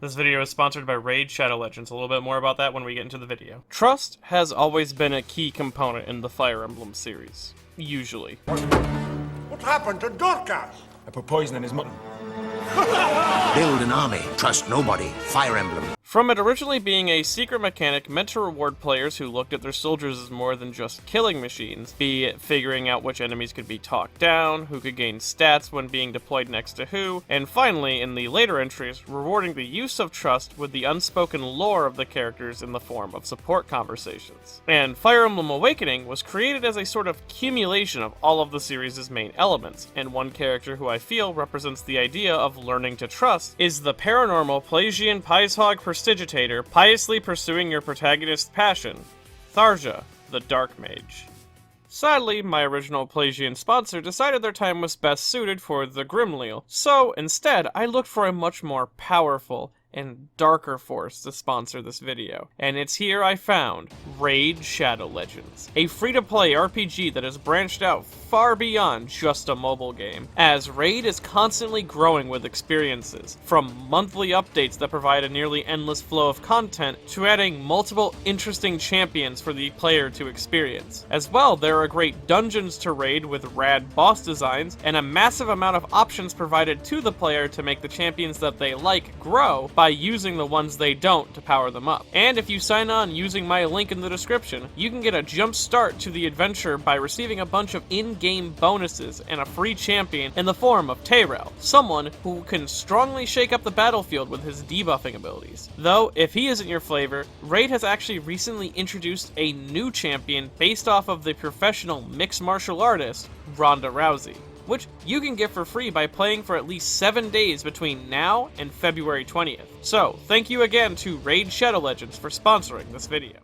This video is sponsored by Raid Shadow Legends. A little bit more about that when we get into the video. Trust has always been a key component in the Fire Emblem series. Usually. What happened to Dorcas? I put poison in his mutton. Build an army, trust nobody, Fire Emblem. From it originally being a secret mechanic meant to reward players who looked at their soldiers as more than just killing machines, be it figuring out which enemies could be talked down, who could gain stats when being deployed next to who, and finally, in the later entries, rewarding the use of trust with the unspoken lore of the characters in the form of support conversations. And Fire Emblem Awakening was created as a sort of accumulation of all of the series' main elements, and one character who I feel represents the idea of learning to trust is the paranormal Pelagian Pieshog Prestidigitator piously pursuing your protagonist's passion, Tharja, the Dark Mage. Sadly, my original Pelagian sponsor decided their time was best suited for the Grimleal, so instead I looked for a much more powerful and darker force to sponsor this video, and it's here I found Raid Shadow Legends, a free-to-play RPG that has branched out far beyond just a mobile game, as Raid is constantly growing with experiences, from monthly updates that provide a nearly endless flow of content, to adding multiple interesting champions for the player to experience. As well, there are great dungeons to raid with rad boss designs, and a massive amount of options provided to the player to make the champions that they like grow by using the ones they don't to power them up. And if you sign on using my link in the description, you can get a jump start to the adventure by receiving a bunch of in-game bonuses and a free champion in the form of Tyrell, someone who can strongly shake up the battlefield with his debuffing abilities. Though, if he isn't your flavor, Raid has actually recently introduced a new champion based off of the professional mixed martial artist, Ronda Rousey, which you can get for free by playing for at least 7 days between now and February 20th. So, thank you again to Raid Shadow Legends for sponsoring this video.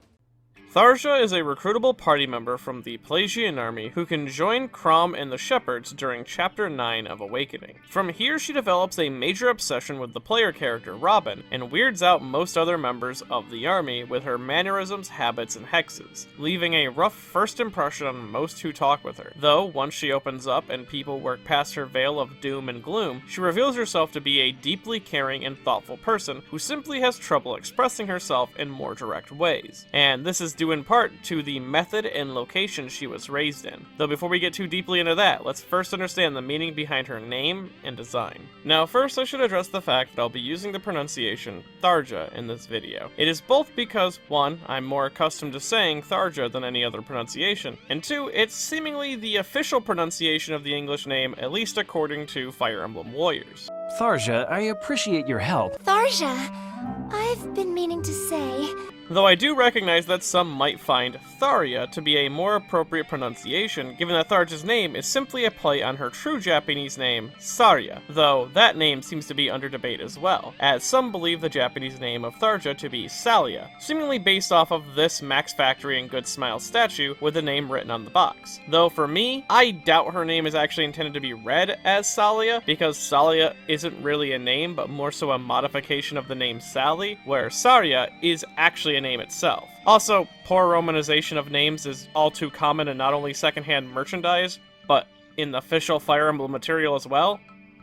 Tharja is a recruitable party member from the Pelagian army who can join Chrom and the Shepherds during Chapter 9 of Awakening. From here, she develops a major obsession with the player character Robin, and weirds out most other members of the army with her mannerisms, habits, and hexes, leaving a rough first impression on most who talk with her. Though, once she opens up and people work past her veil of doom and gloom, she reveals herself to be a deeply caring and thoughtful person who simply has trouble expressing herself in more direct ways. And this is due in part to the method and location she was raised in. Though before we get too deeply into that, let's first understand the meaning behind her name and design. Now first I should address the fact that I'll be using the pronunciation Tharja in this video. It is both because, one, I'm more accustomed to saying Tharja than any other pronunciation, and two, it's seemingly the official pronunciation of the English name, at least according to Fire Emblem Warriors. Tharja, I appreciate your help. Tharja, I've been meaning to say. Though I do recognize that some might find Tharja to be a more appropriate pronunciation, given that Tharja's name is simply a play on her true Japanese name, Sarya, though that name seems to be under debate as well, as some believe the Japanese name of Tharja to be Salia, seemingly based off of this Max Factory and Good Smile statue with the name written on the box. Though for me, I doubt her name is actually intended to be read as Salia, because Salia isn't really a name, but more so a modification of the name Sally, where Sarya is actually a name itself. Also, poor romanization of names is all too common in not only secondhand merchandise, but in the official Fire Emblem material as well.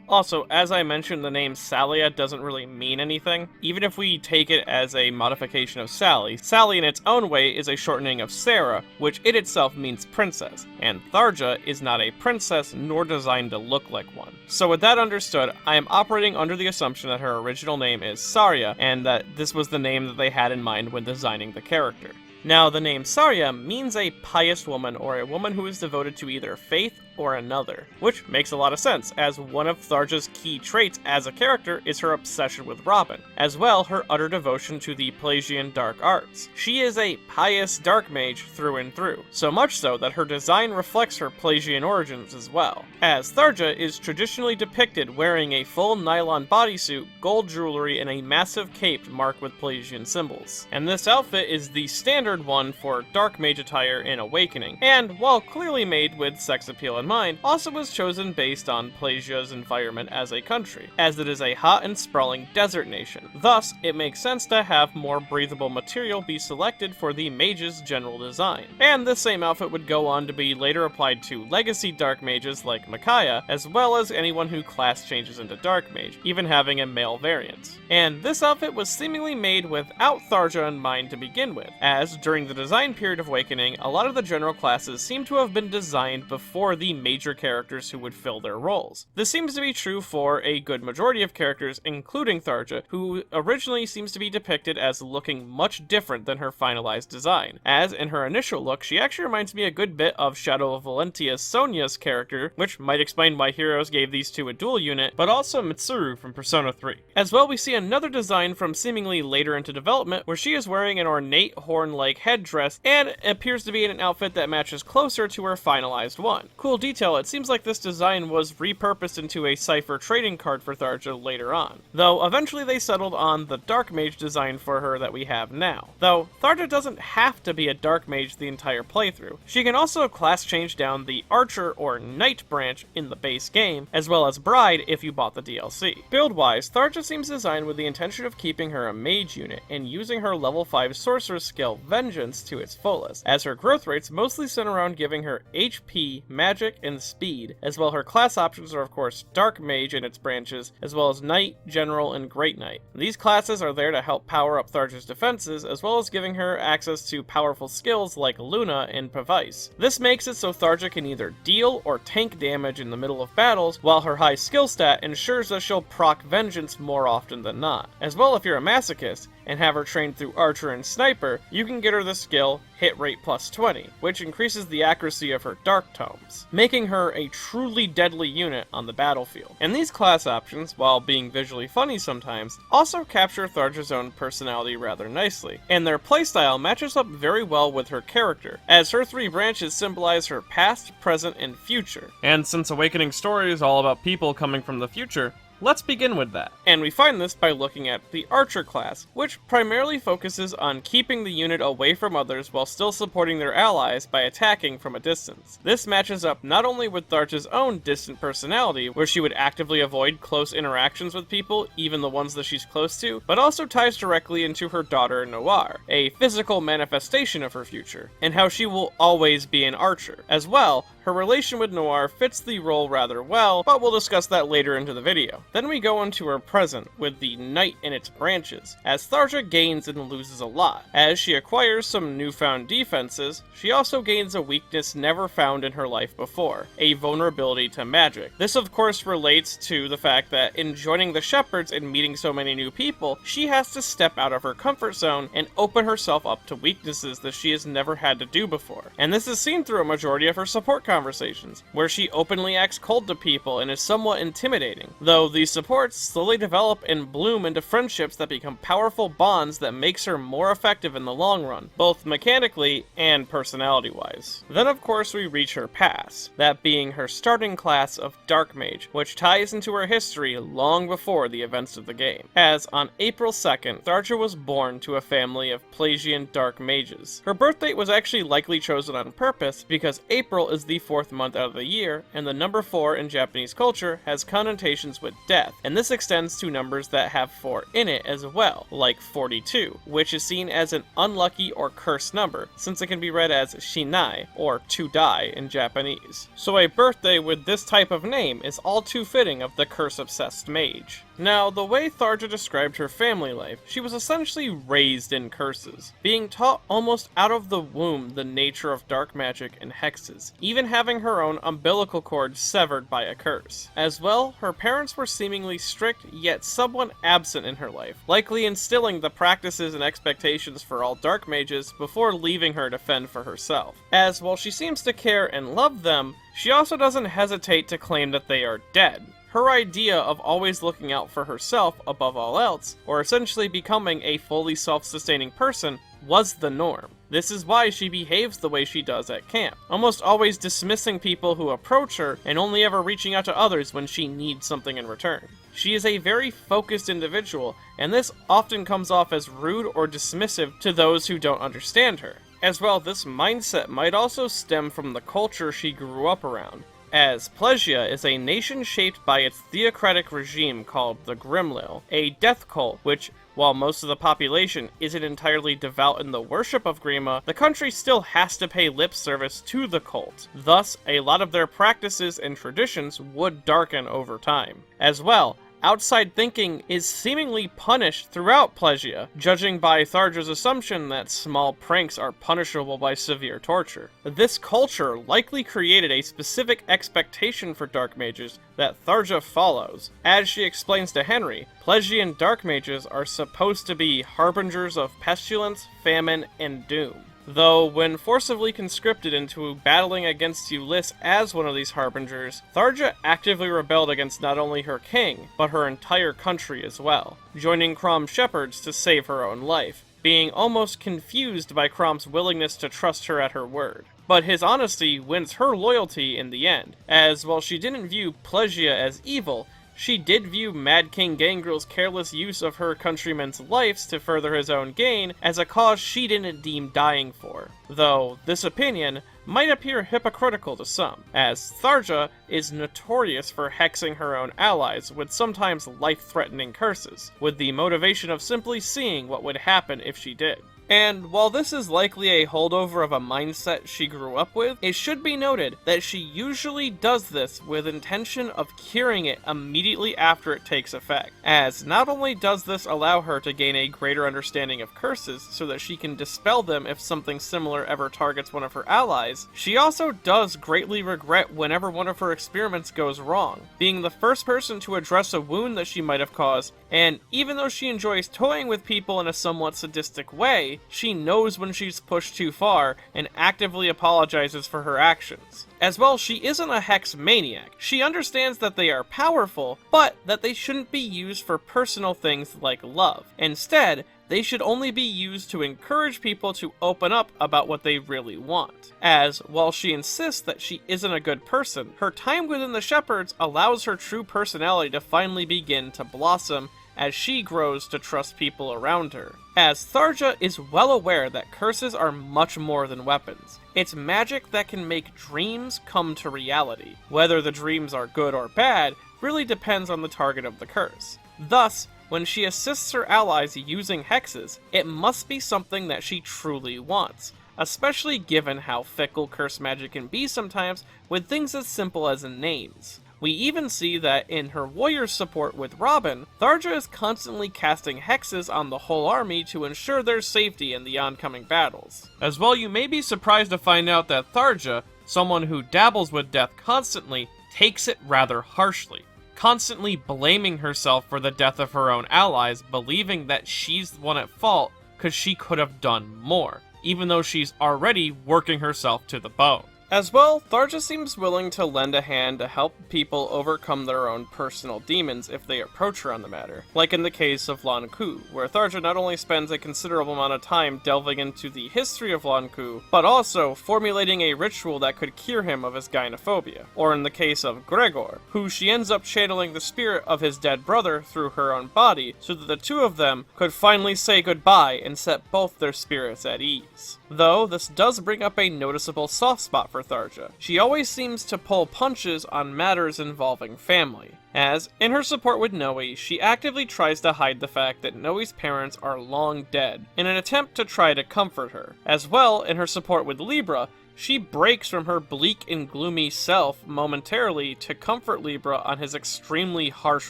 Also, as I mentioned, the name Salia doesn't really mean anything. Even if we take it as a modification of Sally, Sally in its own way is a shortening of Sarah, which it itself means princess, and Tharja is not a princess nor designed to look like one. So with that understood, I am operating under the assumption that her original name is Sarya, and that this was the name that they had in mind when designing the character. Now, the name Sarya means a pious woman or a woman who is devoted to either faith or another, which makes a lot of sense, as one of Tharja's key traits as a character is her obsession with Robin, as well her utter devotion to the Pelagian dark arts. She is a pious dark mage through and through, so much so that her design reflects her Pelagian origins as well, as Tharja is traditionally depicted wearing a full nylon bodysuit, gold jewelry, and a massive cape marked with Pelagian symbols. And this outfit is the standard one for dark mage attire in Awakening, and while clearly made with sex appeal in mind also was chosen based on Plasia's environment as a country, as it is a hot and sprawling desert nation. Thus, it makes sense to have more breathable material be selected for the mage's general design. And this same outfit would go on to be later applied to legacy dark mages like Micaiah, as well as anyone who class changes into dark mage, even having a male variant. And this outfit was seemingly made without Tharja in mind to begin with, as during the design period of Awakening, a lot of the general classes seem to have been designed before the major characters who would fill their roles. This seems to be true for a good majority of characters, including Tharja, who originally seems to be depicted as looking much different than her finalized design, as in her initial look, she actually reminds me a good bit of Shadow of Valentia Sonia's character, which might explain why Heroes gave these two a dual unit, but also Mitsuru from Persona 3. As well, we see another design from seemingly later into development, where she is wearing an ornate horn-like headdress, and appears to be in an outfit that matches closer to her finalized one. Cool detail, it seems like this design was repurposed into a Cypher trading card for Tharja later on, though eventually they settled on the Dark Mage design for her that we have now. Though, Tharja doesn't have to be a Dark Mage the entire playthrough. She can also class change down the Archer or Knight branch in the base game, as well as Bride if you bought the DLC. Build-wise, Tharja seems designed with the intention of keeping her a mage unit and using her level 5 sorcerer's skill Vengeance to its fullest, as her growth rates mostly center around giving her HP, magic, and speed, as well her class options are of course Dark Mage and its branches, as well as Knight, General, and Great Knight. These classes are there to help power up Tharja's defenses, as well as giving her access to powerful skills like Luna and Pavice. This makes it so Tharja can either deal or tank damage in the middle of battles, while her high skill stat ensures that she'll proc Vengeance more often than not. As well, if you're a masochist, and have her trained through Archer and Sniper, you can get her the skill Hit Rate plus 20, which increases the accuracy of her Dark Tomes, making her a truly deadly unit on the battlefield. And these class options, while being visually funny sometimes, also capture Tharja's own personality rather nicely, and their playstyle matches up very well with her character, as her three branches symbolize her past, present, and future. And since Awakening story is all about people coming from the future, let's begin with that. And we find this by looking at the Archer class, which primarily focuses on keeping the unit away from others while still supporting their allies by attacking from a distance. This matches up not only with Tharja's own distant personality, where she would actively avoid close interactions with people, even the ones that she's close to, but also ties directly into her daughter Noir, a physical manifestation of her future, and how she will always be an Archer. As well, her relation with Noir fits the role rather well, but we'll discuss that later into the video. Then we go into her present, with the Knight and its branches, as Tharja gains and loses a lot. As she acquires some newfound defenses, she also gains a weakness never found in her life before, a vulnerability to magic. This of course relates to the fact that in joining the Shepherds and meeting so many new people, she has to step out of her comfort zone and open herself up to weaknesses that she has never had to do before. And this is seen through a majority of her support conversations, where she openly acts cold to people and is somewhat intimidating, though these supports slowly develop and bloom into friendships that become powerful bonds that makes her more effective in the long run, both mechanically and personality-wise. Then of course we reach her pass, that being her starting class of Dark Mage, which ties into her history long before the events of the game, as on April 2nd, Tharja was born to a family of Plasian Dark Mages. Her birth date was actually likely chosen on purpose because April is the 4th month out of the year, and the number 4 in Japanese culture has connotations with death, and this extends to numbers that have 4 in it as well, like 42, which is seen as an unlucky or cursed number, since it can be read as shinai, or to die in Japanese. So a birthday with this type of name is all too fitting of the curse-obsessed mage. Now, the way Tharja described her family life, she was essentially raised in curses, being taught almost out of the womb the nature of dark magic and hexes, even having her own umbilical cord severed by a curse. As well, her parents were seemingly strict yet somewhat absent in her life, likely instilling the practices and expectations for all dark mages before leaving her to fend for herself. As while she seems to care and love them, she also doesn't hesitate to claim that they are dead. Her idea of always looking out for herself above all else, or essentially becoming a fully self-sustaining person, was the norm. This is why she behaves the way she does at camp, almost always dismissing people who approach her and only ever reaching out to others when she needs something in return. She is a very focused individual, and this often comes off as rude or dismissive to those who don't understand her. As well, this mindset might also stem from the culture she grew up around, as Plesia is a nation shaped by its theocratic regime called the Grimlil, a death cult which, while most of the population isn't entirely devout in the worship of Grima, the country still has to pay lip service to the cult. Thus, a lot of their practices and traditions would darken over time. As well, outside thinking is seemingly punished throughout Plesia, judging by Tharja's assumption that small pranks are punishable by severe torture. This culture likely created a specific expectation for dark mages that Tharja follows. As she explains to Henry, Plesian dark mages are supposed to be harbingers of pestilence, famine, and doom. Though, when forcibly conscripted into battling against Ulyss as one of these harbingers, Tharja actively rebelled against not only her king, but her entire country as well, joining Crom's shepherds to save her own life, being almost confused by Crom's willingness to trust her at her word. But his honesty wins her loyalty in the end, as while she didn't view Plesia as evil, she did view Mad King Gangrel's careless use of her countrymen's lives to further his own gain as a cause she didn't deem dying for. Though, this opinion might appear hypocritical to some, as Tharja is notorious for hexing her own allies with sometimes life-threatening curses, with the motivation of simply seeing what would happen if she did. And while this is likely a holdover of a mindset she grew up with, it should be noted that she usually does this with intention of curing it immediately after it takes effect, as not only does this allow her to gain a greater understanding of curses so that she can dispel them if something similar ever targets one of her allies, she also does greatly regret whenever one of her experiments goes wrong, being the first person to address a wound that she might have caused, and even though she enjoys toying with people in a somewhat sadistic way, she knows when she's pushed too far and actively apologizes for her actions. As well, she isn't a hex maniac. She understands that they are powerful, but that they shouldn't be used for personal things like love. Instead, they should only be used to encourage people to open up about what they really want. As, while she insists that she isn't a good person, her time within the Shepherds allows her true personality to finally begin to blossom as she grows to trust people around her. As Tharja is well aware that curses are much more than weapons. It's magic that can make dreams come to reality. Whether the dreams are good or bad really depends on the target of the curse. Thus, when she assists her allies using hexes, it must be something that she truly wants, especially given how fickle curse magic can be sometimes with things as simple as names. We even see that in her warrior's support with Robin, Tharja is constantly casting hexes on the whole army to ensure their safety in the oncoming battles. As well, you may be surprised to find out that Tharja, someone who dabbles with death constantly, takes it rather harshly, constantly blaming herself for the death of her own allies, believing that she's the one at fault because she could have done more, even though she's already working herself to the bone. As well, Tharja seems willing to lend a hand to help people overcome their own personal demons if they approach her on the matter, like in the case of Lan Ku, where Tharja not only spends a considerable amount of time delving into the history of Lan Ku, but also formulating a ritual that could cure him of his gynophobia, or in the case of Gregor, who she ends up channeling the spirit of his dead brother through her own body, so that the two of them could finally say goodbye and set both their spirits at ease. Though, this does bring up a noticeable soft spot for Tharja. She always seems to pull punches on matters involving family, as, in her support with Noe, she actively tries to hide the fact that Noe's parents are long dead, in an attempt to try to comfort her. As well, in her support with Libra, she breaks from her bleak and gloomy self momentarily to comfort Libra on his extremely harsh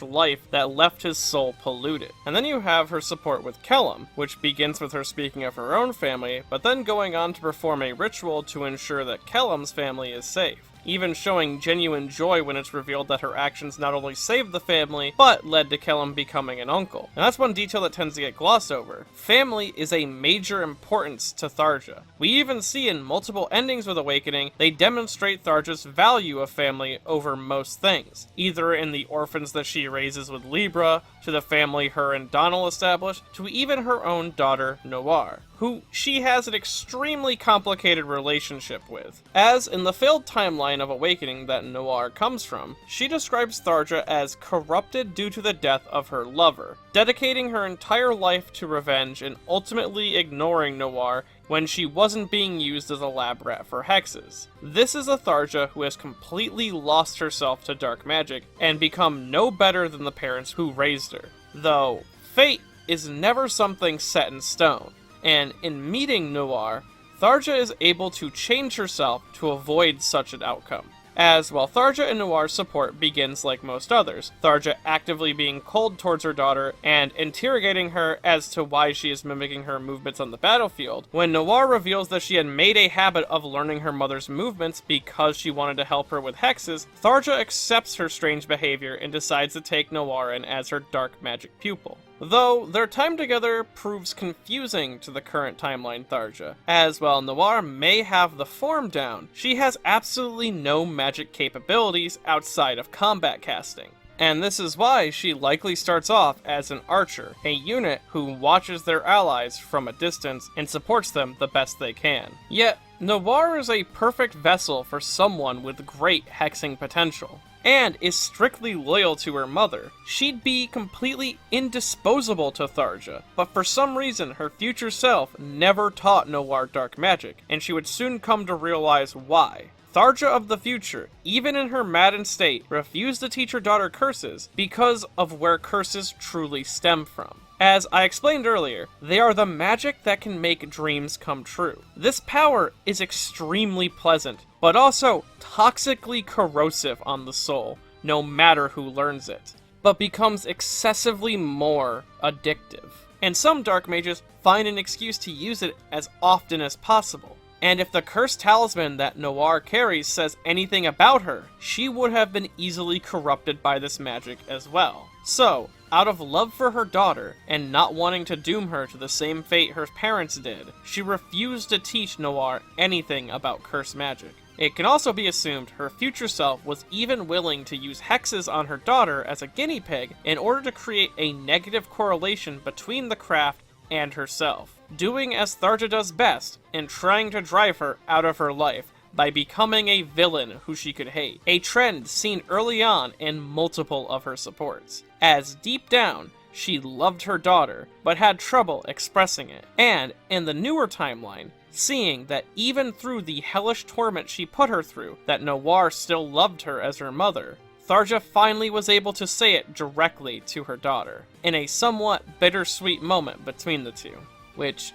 life that left his soul polluted. And then you have her support with Kellum, which begins with her speaking of her own family, but then going on to perform a ritual to ensure that Kellum's family is safe, even showing genuine joy when it's revealed that her actions not only saved the family, but led to Kellum becoming an uncle. And that's one detail that tends to get glossed over. Family is a major importance to Tharja. We even see in multiple endings with Awakening, they demonstrate Tharja's value of family over most things, either in the orphans that she raises with Libra, to the family her and Donald establish, to even her own daughter, Noir, who she has an extremely complicated relationship with. As in the failed timeline of Awakening that Noir comes from, she describes Tharja as corrupted due to the death of her lover, dedicating her entire life to revenge and ultimately ignoring Noir when she wasn't being used as a lab rat for hexes. This is a Tharja who has completely lost herself to dark magic and become no better than the parents who raised her. Though, fate is never something set in stone, and in meeting Noir, Tharja is able to change herself to avoid such an outcome. As while Tharja and Noir's support begins like most others, Tharja actively being cold towards her daughter and interrogating her as to why she is mimicking her movements on the battlefield, when Noir reveals that she had made a habit of learning her mother's movements because she wanted to help her with hexes, Tharja accepts her strange behavior and decides to take Noir in as her dark magic pupil. Though, their time together proves confusing to the current timeline Tharja, as while Noir may have the form down, she has absolutely no magic capabilities outside of combat casting. And this is why she likely starts off as an archer, a unit who watches their allies from a distance and supports them the best they can. Yet, Noir is a perfect vessel for someone with great hexing potential, and is strictly loyal to her mother. She'd be completely indisposable to Tharja, but for some reason her future self never taught Noir dark magic, and she would soon come to realize why. Tharja of the future, even in her maddened state, refused to teach her daughter curses because of where curses truly stem from. As I explained earlier, they are the magic that can make dreams come true. This power is extremely pleasant, but also toxically corrosive on the soul, no matter who learns it, but becomes excessively more addictive. And some dark mages find an excuse to use it as often as possible. And if the cursed talisman that Noir carries says anything about her, she would have been easily corrupted by this magic as well. So, out of love for her daughter, and not wanting to doom her to the same fate her parents did, she refused to teach Noir anything about cursed magic. It can also be assumed her future self was even willing to use hexes on her daughter as a guinea pig in order to create a negative correlation between the craft and herself, doing as Tharja does best in trying to drive her out of her life by becoming a villain who she could hate, a trend seen early on in multiple of her supports, as deep down, she loved her daughter, but had trouble expressing it, and in the newer timeline, seeing that even through the hellish torment she put her through, that Noir still loved her as her mother, Tharja finally was able to say it directly to her daughter, in a somewhat bittersweet moment between the two, which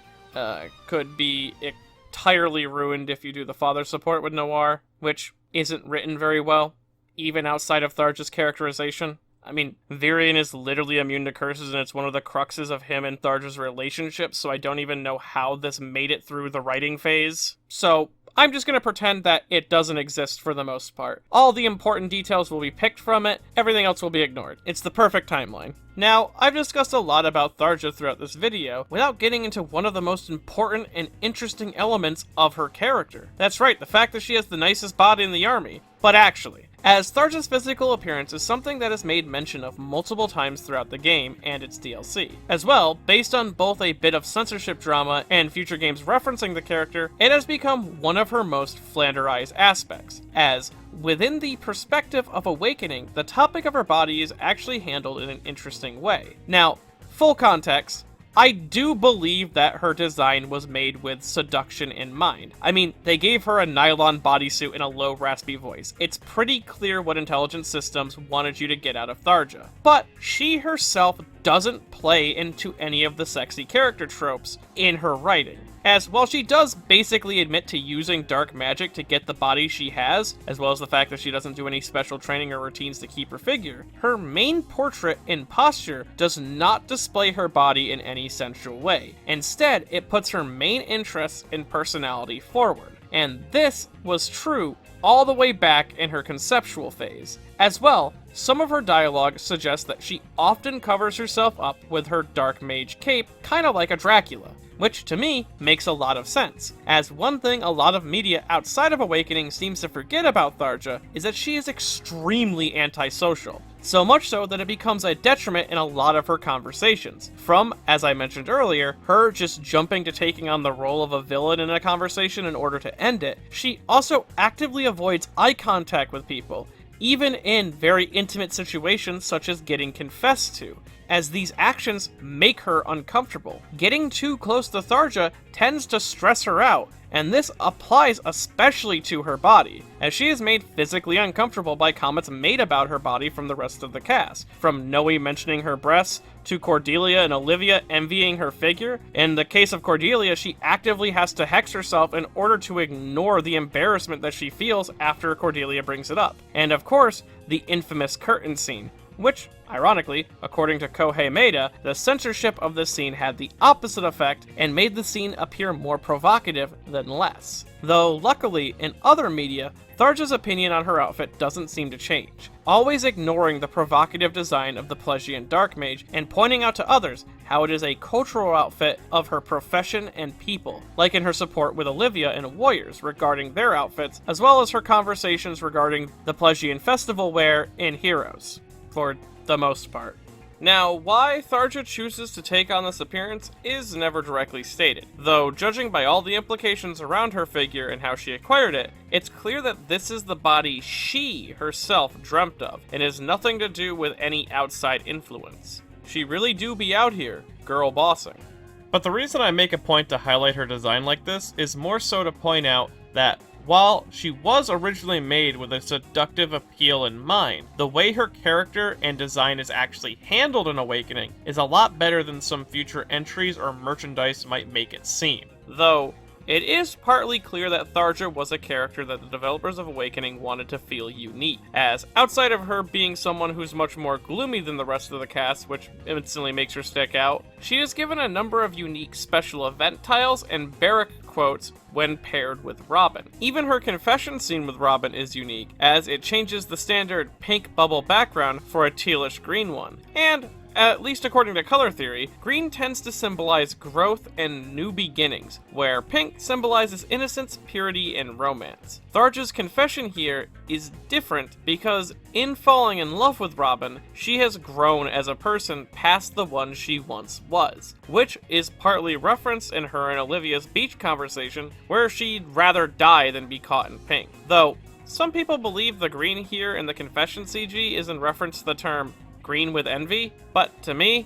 could be entirely ruined if you do the father support with Noir, which isn't written very well, even outside of Tharja's characterization. I mean, Virion is literally immune to curses, and it's one of the cruxes of him and Tharja's relationship, so I don't even know how this made it through the writing phase. So, I'm just gonna pretend that it doesn't exist for the most part. All the important details will be picked from it, everything else will be ignored. It's the perfect timeline. Now, I've discussed a lot about Tharja throughout this video, without getting into one of the most important and interesting elements of her character. That's right, the fact that she has the nicest body in the army. But actually, as Tharja's physical appearance is something that is made mention of multiple times throughout the game and its DLC. As well, based on both a bit of censorship drama and future games referencing the character, it has become one of her most flanderized aspects, as within the perspective of Awakening, the topic of her body is actually handled in an interesting way. Now, full context, I do believe that her design was made with seduction in mind. I mean, they gave her a nylon bodysuit and a low, raspy voice. It's pretty clear what intelligent systems wanted you to get out of Tharja. But she herself doesn't play into any of the sexy character tropes in her writing. As while she does basically admit to using dark magic to get the body she has, as well as the fact that she doesn't do any special training or routines to keep her figure, her main portrait and posture does not display her body in any sensual way. Instead, it puts her main interests and personality forward. And this was true all the way back in her conceptual phase. As well, some of her dialogue suggests that she often covers herself up with her dark mage cape, kinda like a Dracula. Which, to me, makes a lot of sense, as one thing a lot of media outside of Awakening seems to forget about Tharja is that she is extremely antisocial, so much so that it becomes a detriment in a lot of her conversations. From, as I mentioned earlier, her just jumping to taking on the role of a villain in a conversation in order to end it, she also actively avoids eye contact with people, even in very intimate situations such as getting confessed to, as these actions make her uncomfortable. Getting too close to Tharja tends to stress her out, and this applies especially to her body, as she is made physically uncomfortable by comments made about her body from the rest of the cast, from Noe mentioning her breasts, to Cordelia and Olivia envying her figure. In the case of Cordelia, she actively has to hex herself in order to ignore the embarrassment that she feels after Cordelia brings it up. And of course, the infamous curtain scene, which, ironically, according to Kohei Maeda, the censorship of this scene had the opposite effect and made the scene appear more provocative than less. Though, luckily, in other media, Tharja's opinion on her outfit doesn't seem to change, always ignoring the provocative design of the Plesian Dark Mage and pointing out to others how it is a cultural outfit of her profession and people, like in her support with Olivia and Warriors regarding their outfits, as well as her conversations regarding the Plesian festival wear in Heroes, for the most part. Now, why Tharja chooses to take on this appearance is never directly stated, though judging by all the implications around her figure and how she acquired it, it's clear that this is the body she herself dreamt of, and has nothing to do with any outside influence. She really do be out here, girl bossing. But the reason I make a point to highlight her design like this is more so to point out that while she was originally made with a seductive appeal in mind, the way her character and design is actually handled in Awakening is a lot better than some future entries or merchandise might make it seem. Though, it is partly clear that Tharja was a character that the developers of Awakening wanted to feel unique, as outside of her being someone who's much more gloomy than the rest of the cast, which instantly makes her stick out, she is given a number of unique special event tiles and barrack quotes when paired with Robin. Even her confession scene with Robin is unique, as it changes the standard pink bubble background for a tealish green one, and at least according to color theory, green tends to symbolize growth and new beginnings, where pink symbolizes innocence, purity, and romance. Tharja's confession here is different because in falling in love with Robin, she has grown as a person past the one she once was, which is partly referenced in her and Olivia's beach conversation, where she'd rather die than be caught in pink. Though, some people believe the green here in the confession CG is in reference to the term green with envy, but to me,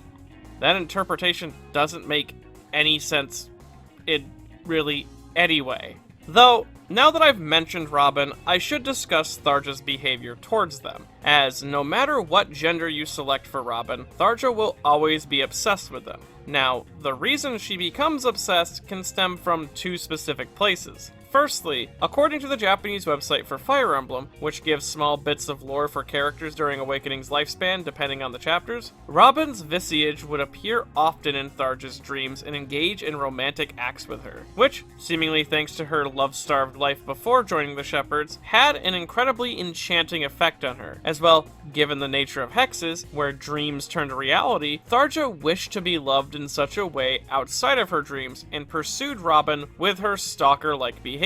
that interpretation doesn't make any sense in really any way. Though, now that I've mentioned Robin, I should discuss Tharja's behavior towards them, as no matter what gender you select for Robin, Tharja will always be obsessed with them. Now, the reason she becomes obsessed can stem from two specific places. Firstly, according to the Japanese website for Fire Emblem, which gives small bits of lore for characters during Awakening's lifespan depending on the chapters, Robin's visage would appear often in Tharja's dreams and engage in romantic acts with her, which, seemingly thanks to her love-starved life before joining the Shepherds, had an incredibly enchanting effect on her. As well, given the nature of hexes, where dreams turn to reality, Tharja wished to be loved in such a way outside of her dreams and pursued Robin with her stalker-like behaviors.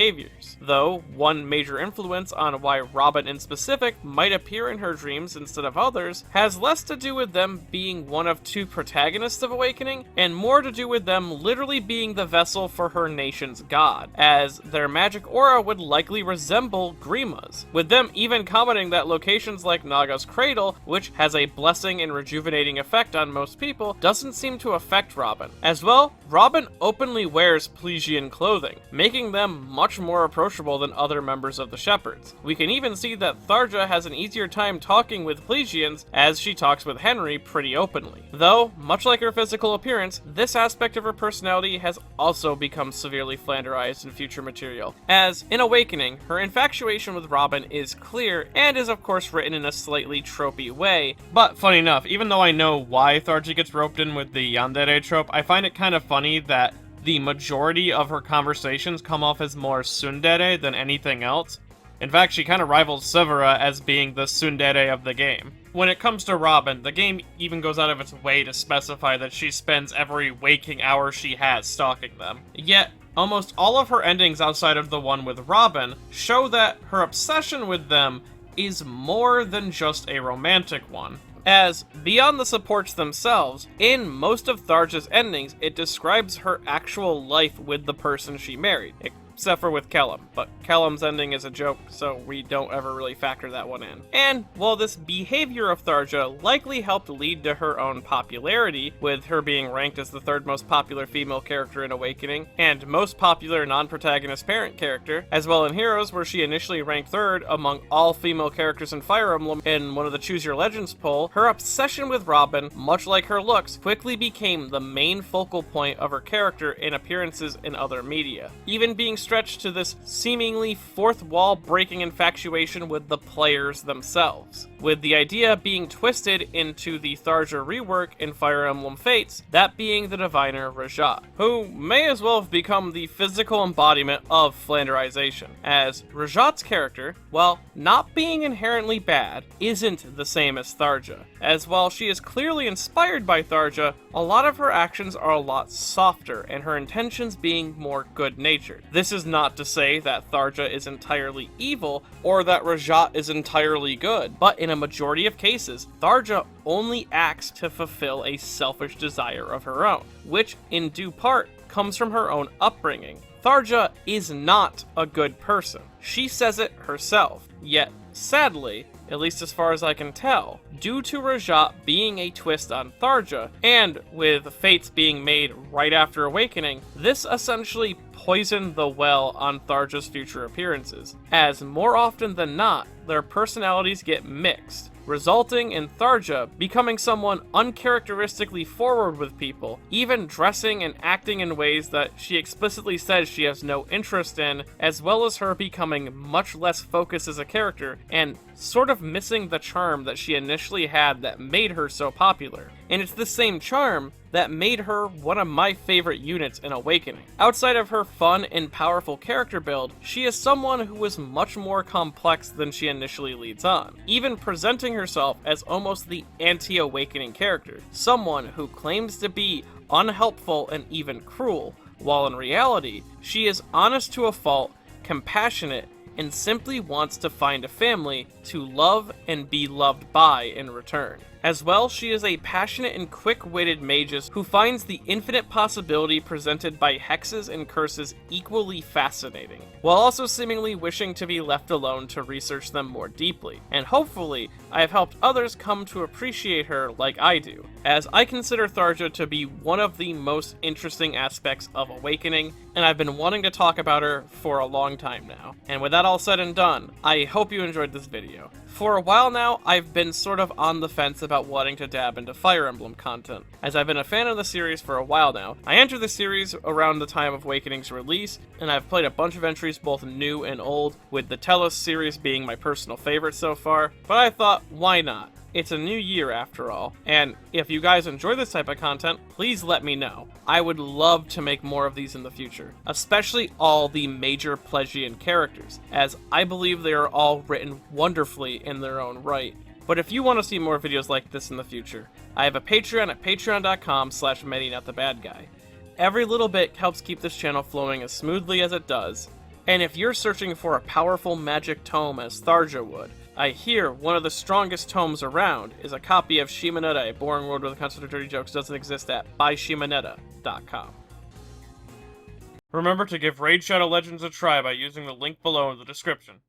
Though, one major influence on why Robin in specific might appear in her dreams instead of others has less to do with them being one of two protagonists of Awakening, and more to do with them literally being the vessel for her nation's god, as their magic aura would likely resemble Grima's, with them even commenting that locations like Naga's cradle, which has a blessing and rejuvenating effect on most people, doesn't seem to affect Robin. As well, Robin openly wears Plesian clothing, making them much more approachable than other members of the Shepherds. We can even see that Tharja has an easier time talking with Plesians as she talks with Henry pretty openly. Though, much like her physical appearance, this aspect of her personality has also become severely flanderized in future material, as, in Awakening, her infatuation with Robin is clear and is of course written in a slightly tropey way, but funny enough, even though I know why Tharja gets roped in with the yandere trope, I find it kind of funny that the majority of her conversations come off as more tsundere than anything else. In fact, she kind of rivals Severa as being the tsundere of the game. When it comes to Robin, the game even goes out of its way to specify that she spends every waking hour she has stalking them. Yet, almost all of her endings outside of the one with Robin show that her obsession with them is more than just a romantic one. As, beyond the supports themselves, in most of Tharja's endings, it describes her actual life with the person she married. Except for with Kellum, but Kellum's ending is a joke, so we don't ever really factor that one in. And while this behavior of Tharja likely helped lead to her own popularity, with her being ranked as the third most popular female character in Awakening, and most popular non-protagonist parent character, as well in Heroes, where she initially ranked third among all female characters in Fire Emblem in one of the Choose Your Legends poll, her obsession with Robin, much like her looks, quickly became the main focal point of her character in appearances in other media, even being stretched to this seemingly fourth wall breaking infatuation with the players themselves, with the idea being twisted into the Tharja rework in Fire Emblem Fates, that being the diviner Rajat, who may as well have become the physical embodiment of flanderization, as Rajat's character, while not being inherently bad, isn't the same as Tharja, as while she is clearly inspired by Tharja, a lot of her actions are a lot softer, and her intentions being more good-natured. This is not to say that Tharja is entirely evil, or that Rajat is entirely good, but in a majority of cases, Tharja only acts to fulfill a selfish desire of her own, which in due part comes from her own upbringing. Tharja is not a good person. She says it herself, yet sadly, at least as far as I can tell, due to Rajat being a twist on Tharja, and with Fates being made right after Awakening, this essentially poisoned the well on Tharja's future appearances, as more often than not, their personalities get mixed, resulting in Tharja becoming someone uncharacteristically forward with people, even dressing and acting in ways that she explicitly says she has no interest in, as well as her becoming much less focused as a character, and sort of missing the charm that she initially had that made her so popular. And it's the same charm that made her one of my favorite units in Awakening. Outside of her fun and powerful character build, she is someone who is much more complex than she initially leads on, even presenting herself as almost the anti-Awakening character, someone who claims to be unhelpful and even cruel, while in reality, she is honest to a fault, compassionate, and simply wants to find a family to love and be loved by in return. As well, she is a passionate and quick-witted magus who finds the infinite possibility presented by hexes and curses equally fascinating, while also seemingly wishing to be left alone to research them more deeply. And hopefully, I have helped others come to appreciate her like I do, as I consider Tharja to be one of the most interesting aspects of Awakening, and I've been wanting to talk about her for a long time now. And with that all said and done, I hope you enjoyed this video. For a while now, I've been sort of on the fence about wanting to dab into Fire Emblem content, as I've been a fan of the series for a while now. I entered the series around the time of Awakening's release, and I've played a bunch of entries both new and old, with the Telos series being my personal favorite so far, but I thought, why not? It's a new year after all, and if you guys enjoy this type of content, please let me know. I would love to make more of these in the future, especially all the major Plegian characters, as I believe they are all written wonderfully in their own right. But if you want to see more videos like this in the future, I have a Patreon at patreon.com/MediNotTheBadGuy. Every little bit helps keep this channel flowing as smoothly as it does, and if you're searching for a powerful magic tome as Tharja would, I hear one of the strongest tomes around is a copy of Shimonetta, A Boring World with a Constant of Dirty Jokes doesn't exist at buyshimonetta.com. Remember to give Raid Shadow Legends a try by using the link below in the description.